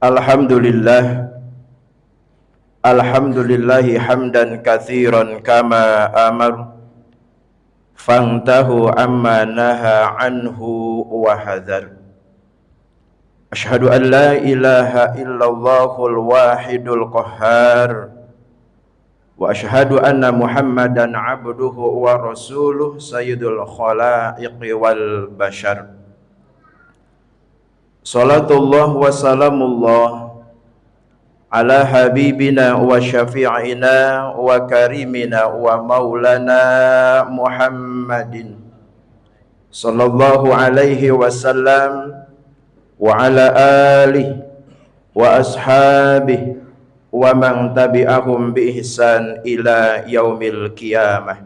Alhamdulillah, alhamdulillahi hamdan katsiran kama amar, fantahu amma naha anhu wa hadar. Ashhadu an la ilaha illallahul wahidul qahhar, wa ashhadu anna Muhammadan abduhu wa rasuluh sayyidul khalaiqi wal bashar. Salatullah wa salamullah ala habibina wa syafi'ina wa karimina wa maulana Muhammadin sallallahu alaihi wasallam wa ala alihi wa ashabihi wa man tabi'ahum bi ihsan ila yaumil qiyamah.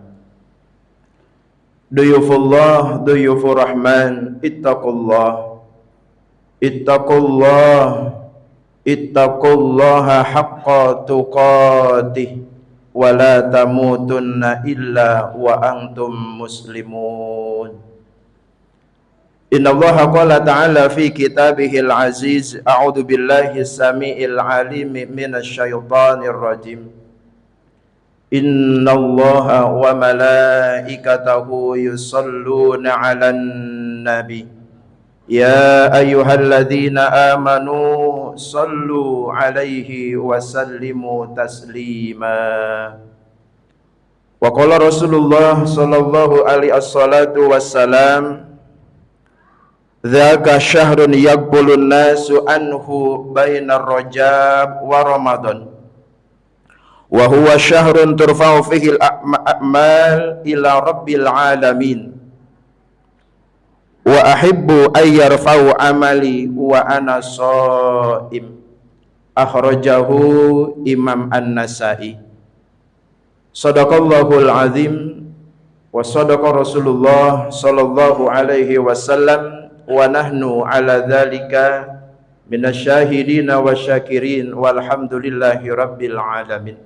Duyufullah, duyufur rahman, ittaqullah ittaqullaha haqqa tuqatih wa la tamutunna illa wa antum muslimun. Innallaha qala ta'ala fi kitabihil aziz, a'udzu billahi samiil alim minasy syaithanir rajim. Innallaha wa malaikatahu yusholluna 'alan nabi ya ayyuhalladzina amanu sallu alaihi wa sallimu taslima. Wa qala Rasulullah sallallahu alaihi wassalam, dzaka syahrun yaqbulun nasu anhu bainar rajab wa ramadan, wa huwa syahrun turfa'u fihi al-a'mal ila rabbil alamin, wa ahibbu ayyarfa'u amali wa ana shaim. Akhrajahu Imam An-Nasa'i. Shadaqallahul azim wa sadaqa Rasulullah sallallahu alaihi wasallam, wa nahnu ala dzalika minasyahidina wa syakirin walhamdulillahi rabbil alamin.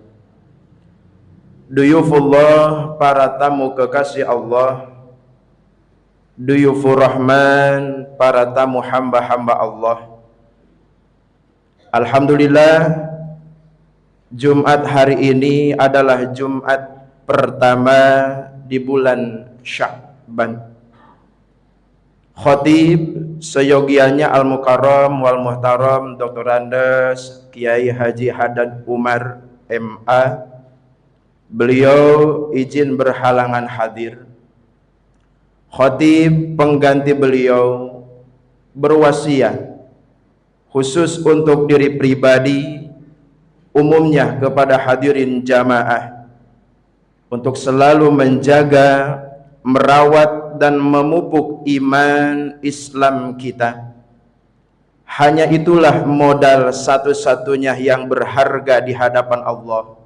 Duyufullah, para tamu kekasih Allah, duyufur rahman, para tamu hamba-hamba Allah. Alhamdulillah, Jumat hari ini adalah Jumat pertama di bulan Sya'ban. Khatib seyogianya Al-Mukarram wal Muhtaram Dr. Andes Kiai Haji Haddad Umar MA, beliau izin berhalangan hadir. Khatib pengganti beliau berwasiat khusus untuk diri pribadi, umumnya kepada hadirin jamaah, untuk selalu menjaga, merawat dan memupuk iman Islam kita. Hanya itulah modal satu-satunya yang berharga di hadapan Allah,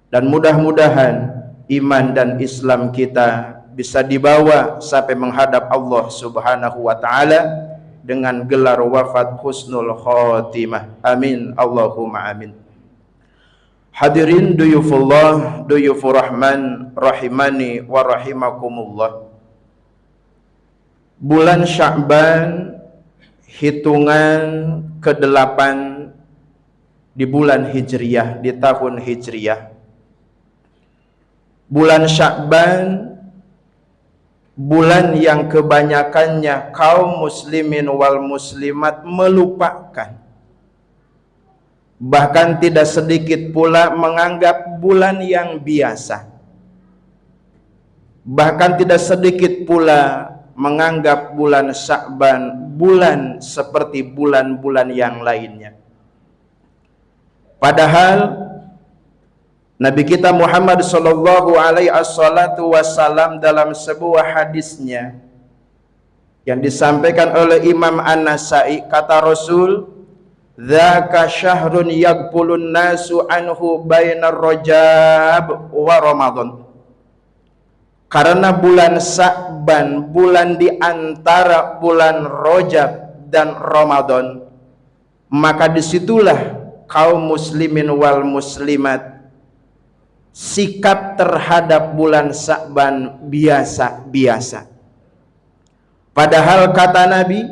dan mudah-mudahan iman dan Islam kita bisa dibawa sampai menghadap Allah Subhanahu wa ta'ala dengan gelar wafat husnul khotimah. Amin Allahumma amin. Hadirin duyufullah, duyufur rahman, rahimani wa rahimakumullah. Bulan Sya'ban, hitungan ke-8 di bulan Hijriyah, di tahun Hijriyah. Bulan Sya'ban, bulan yang kebanyakannya kaum muslimin wal muslimat melupakan, bahkan tidak sedikit pula menganggap bulan yang biasa, bahkan tidak sedikit pula menganggap bulan Sya'ban bulan seperti bulan-bulan yang lainnya. Padahal Nabi kita Muhammad sallallahu alaihi wasallam dalam sebuah hadisnya yang disampaikan oleh Imam An-Nasa'i, kata Rasul, dzaka syahrun yaqbulun nasu anhu bainar rajab wa ramadan. Karena bulan Sya'ban, bulan di antara bulan Rajab dan Ramadan, maka disitulah kaum muslimin wal muslimat sikap terhadap bulan Sya'ban biasa-biasa. Padahal kata Nabi,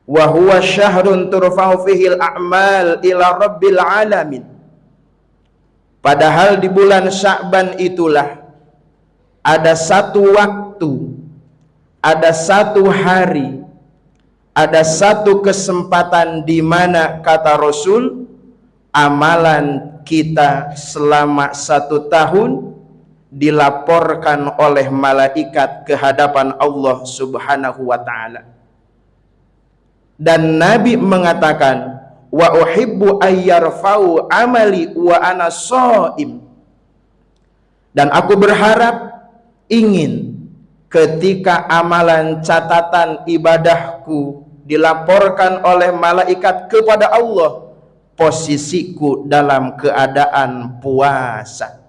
wa huwa syahrun turfa'u fihil a'mal ila rabbil alamin. Padahal di bulan Sya'ban itulah ada satu waktu, ada satu hari, ada satu kesempatan di mana kata Rasul, amalan kita selama 1 tahun dilaporkan oleh malaikat ke hadapan Allah Subhanahu wa ta'ala. Dan Nabi mengatakan, wa uhibbu ayyarfa'u amali wa ana shaim. Dan aku berharap, ingin ketika amalan catatan ibadahku dilaporkan oleh malaikat kepada Allah, posisiku dalam keadaan puasa.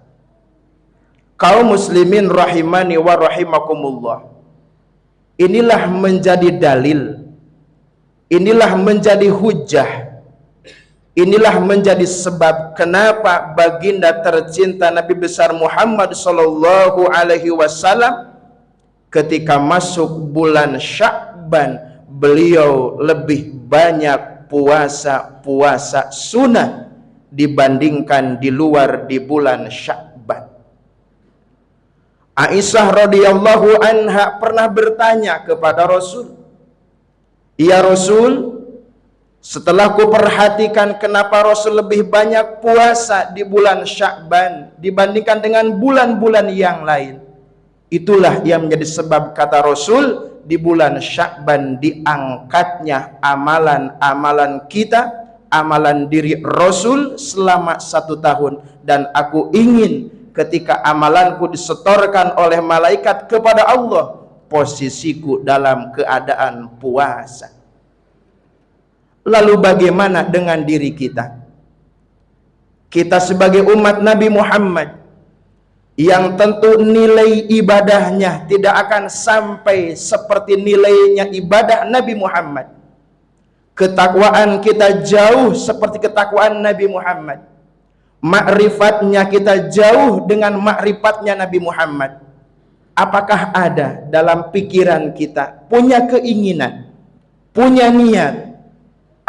Kaum muslimin rahimani wa rahimakumullah, inilah menjadi dalil, inilah menjadi hujjah, inilah menjadi sebab kenapa baginda tercinta Nabi besar Muhammad sallallahu alaihi wasallam ketika masuk bulan Sya'ban beliau lebih banyak puasa sunnah dibandingkan di luar di bulan Sya'ban. Aisyah radhiyallahu anha pernah bertanya kepada Rasul, "Ya Rasul, setelah ku perhatikan kenapa Rasul lebih banyak puasa di bulan Sya'ban dibandingkan dengan bulan-bulan yang lain?" Itulah yang menjadi sebab kata Rasul, di bulan Sya'ban diangkatnya amalan-amalan kita, amalan diri Rasul selama 1 tahun. Dan aku ingin ketika amalanku disetorkan oleh malaikat kepada Allah, posisiku dalam keadaan puasa. Lalu bagaimana dengan diri kita? Kita sebagai umat Nabi Muhammad yang tentu nilai ibadahnya tidak akan sampai seperti nilainya ibadah Nabi Muhammad. Ketakwaan kita jauh seperti ketakwaan Nabi Muhammad. Ma'rifatnya kita jauh dengan ma'rifatnya Nabi Muhammad. Apakah ada dalam pikiran kita punya keinginan, punya niat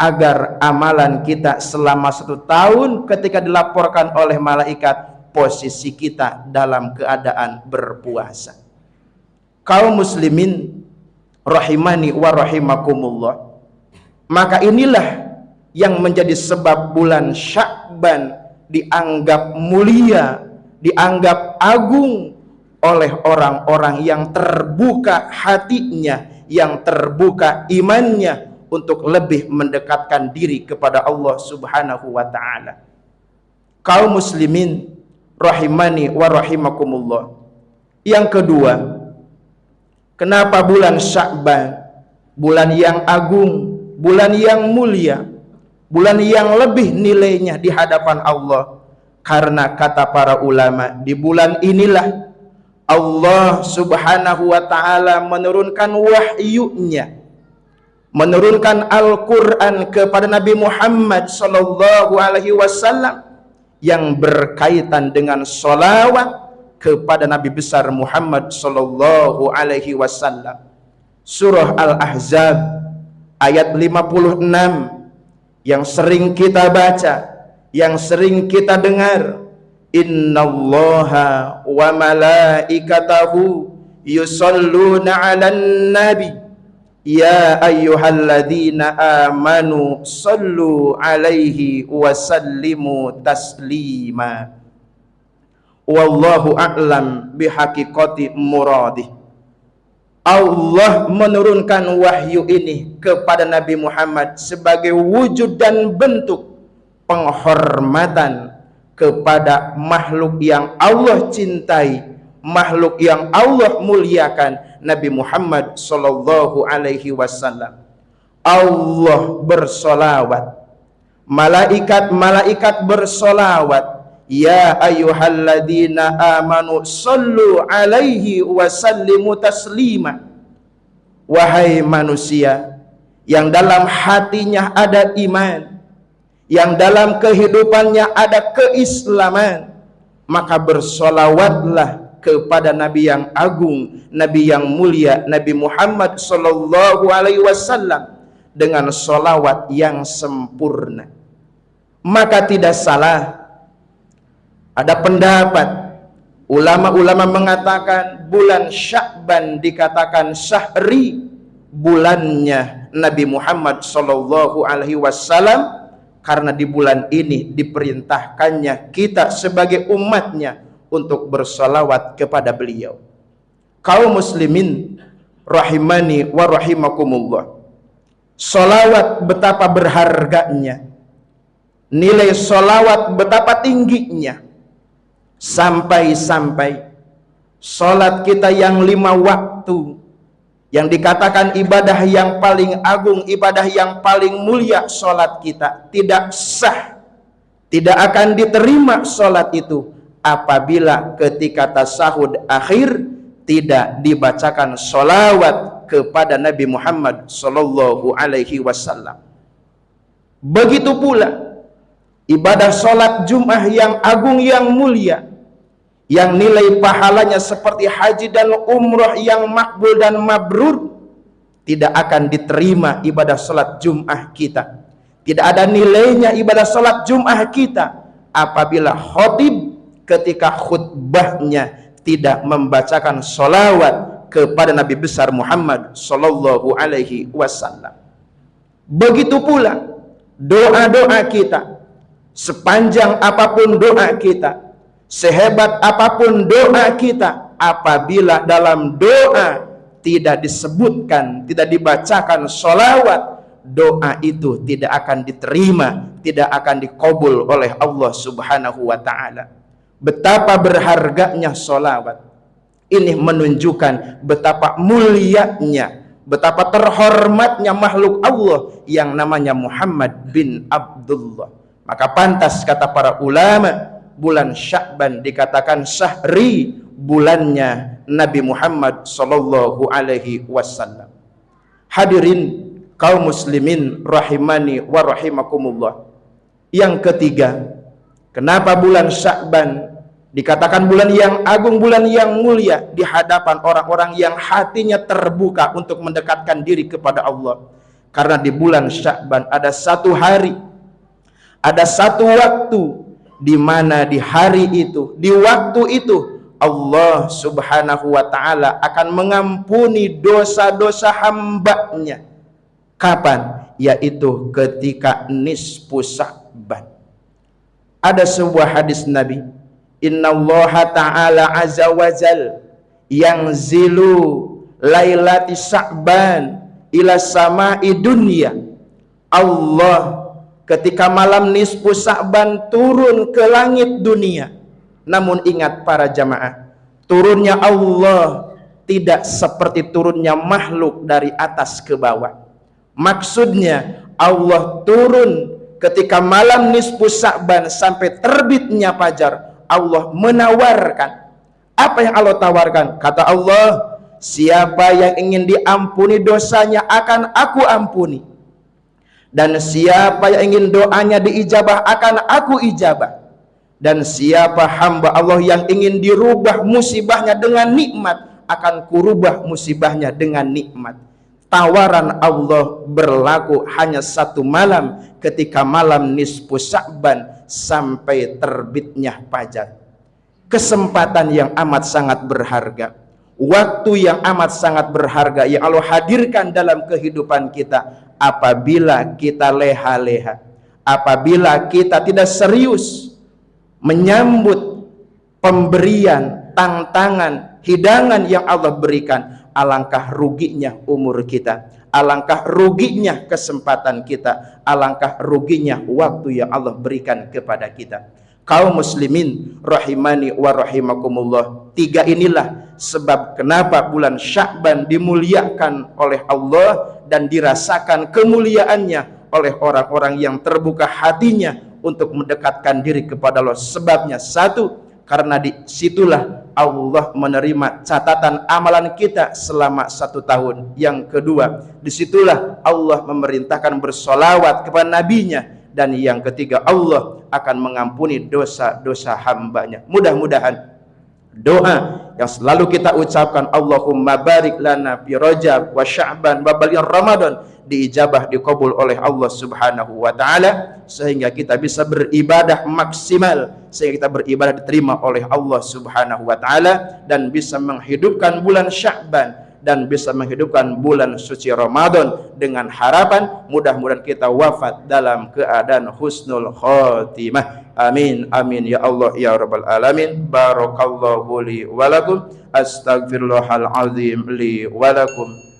agar amalan kita selama 1 tahun ketika dilaporkan oleh malaikat, posisi kita dalam keadaan berpuasa? Kaum muslimin rahimani wa rahimakumullah, maka inilah yang menjadi sebab bulan Sya'ban dianggap mulia, dianggap agung oleh orang-orang yang terbuka hatinya, yang terbuka imannya untuk lebih mendekatkan diri kepada Allah Subhanahu wa ta'ala. Kaum muslimin rahimani wa rahimakumullah, yang kedua, kenapa bulan Sya'ban, bulan yang agung, bulan yang mulia, bulan yang lebih nilainya di hadapan Allah? Karena kata para ulama, di bulan inilah Allah Subhanahu wa ta'ala menurunkan wahyunya, menurunkan Al-Quran kepada Nabi Muhammad sallallahu alaihi wasallam yang berkaitan dengan sholawat kepada Nabi besar Muhammad sallallahu alaihi wasallam. Surah Al-Ahzab ayat 56 yang sering kita baca, yang sering kita dengar, innallaha wa malaikatahu yusalluna 'alan nabi ya ayyuhalladzina amanu sallu 'alaihi wa sallimu taslima. Wallahu a'lam bihaqiqati muradih. Allah menurunkan wahyu ini kepada Nabi Muhammad sebagai wujud dan bentuk penghormatan kepada makhluk yang Allah cintai, makhluk yang Allah muliakan, Nabi Muhammad sallallahu alaihi wasallam. Allah bersolawat, malaikat-malaikat bersolawat, ya ayyuhalladzina amanu sallu alaihi wa sallimu taslima. Wahai manusia yang dalam hatinya ada iman, yang dalam kehidupannya ada keislaman, maka bersolawatlah kepada Nabi yang agung, Nabi yang mulia, Nabi Muhammad sallallahu alaihi wasallam, dengan solawat yang sempurna. Maka tidak salah, ada pendapat ulama-ulama mengatakan bulan Sya'ban dikatakan syahri, bulannya Nabi Muhammad sallallahu alaihi wasallam, karena di bulan ini diperintahkannya kita sebagai umatnya untuk bersolawat kepada beliau. Kaum muslimin rahimani wa rahimakumullah, solawat betapa berharganya, nilai solawat betapa tingginya, sampai-sampai solat kita yang 5 waktu, yang dikatakan ibadah yang paling agung, ibadah yang paling mulia, solat kita tidak sah, tidak akan diterima solat itu apabila ketika tasahud akhir tidak dibacakan solawat kepada Nabi Muhammad sallallahu alaihi wasallam. Begitu pula ibadah solat Jum'ah yang agung yang mulia, yang nilai pahalanya seperti haji dan umrah yang makbul dan mabrur, tidak akan diterima ibadah solat Jum'ah kita. Tidak ada nilainya ibadah solat Jum'ah kita apabila khotib ketika khutbahnya tidak membacakan solawat kepada Nabi besar Muhammad sallallahu alaihi wasallam. Begitu pula doa-doa kita, sepanjang apapun doa kita, sehebat apapun doa kita, apabila dalam doa tidak disebutkan, tidak dibacakan solawat, doa itu tidak akan diterima, tidak akan dikabul oleh Allah subhanahu wa ta'ala. Betapa berharganya solawat ini menunjukkan betapa mulianya, betapa terhormatnya makhluk Allah yang namanya Muhammad bin Abdullah. Maka pantas kata para ulama, bulan Sya'ban dikatakan syahri, bulannya Nabi Muhammad sallallahu alaihi wasallam. Hadirin kaum muslimin rahimani wa rahimakumullah. Yang ketiga, kenapa bulan Sya'ban dikatakan bulan yang agung, bulan yang mulia di hadapan orang-orang yang hatinya terbuka untuk mendekatkan diri kepada Allah? Karena di bulan Sya'ban ada satu hari, ada satu waktu, di mana di hari itu, di waktu itu, Allah subhanahu wa ta'ala akan mengampuni dosa-dosa hambanya. Kapan? Yaitu ketika nisfu Sya'ban. Ada sebuah hadis Nabi, innallaha ta'ala azza wa jal yanzilu lailati Sya'ban ila sama'i dunya. Allah ketika malam nisfu Sya'ban turun ke langit dunia. Namun ingat para jamaah, turunnya Allah tidak seperti turunnya makhluk dari atas ke bawah. Maksudnya Allah turun ketika malam nisfu Sya'ban sampai terbitnya fajar. Allah menawarkan. Apa yang Allah tawarkan? Kata Allah, siapa yang ingin diampuni dosanya akan aku ampuni, dan siapa yang ingin doanya diijabah akan aku ijabah, dan siapa hamba Allah yang ingin dirubah musibahnya dengan nikmat akan kurubah musibahnya dengan nikmat. Tawaran Allah berlaku hanya satu malam, ketika malam nisfu Sya'ban sampai terbitnya fajar. Kesempatan yang amat sangat berharga, waktu yang amat sangat berharga yang Allah hadirkan dalam kehidupan kita. Apabila kita leha-leha, apabila kita tidak serius menyambut pemberian, tantangan, hidangan yang Allah berikan, alangkah ruginya umur kita, alangkah ruginya kesempatan kita, alangkah ruginya waktu yang Allah berikan kepada kita. Kaum muslimin rahimani wa rahimakumullah, tiga inilah sebab kenapa bulan Sya'ban dimuliakan oleh Allah dan dirasakan kemuliaannya oleh orang-orang yang terbuka hatinya untuk mendekatkan diri kepada Allah. Sebabnya satu, karena disitulah Allah menerima catatan amalan kita selama 1 tahun. Yang kedua, disitulah Allah memerintahkan bersolawat kepada nabinya. Dan yang ketiga, Allah akan mengampuni dosa-dosa hambanya. Mudah-mudahan doa yang selalu kita ucapkan, Allahumma barik lana fi Rajab wa Sya'ban wa baligh Ramadan, diijabah, dikabul oleh Allah Subhanahu wa taala, sehingga kita bisa beribadah maksimal, sehingga kita beribadah diterima oleh Allah Subhanahu wa taala, dan bisa menghidupkan bulan Sya'ban dan bisa menghidupkan bulan suci Ramadan, dengan harapan mudah-mudahan kita wafat dalam keadaan husnul khotimah. Amin amin ya Allah ya rabbal alamin. Barakallahu li wa lakum, astaghfirullahal azim li wa lakum.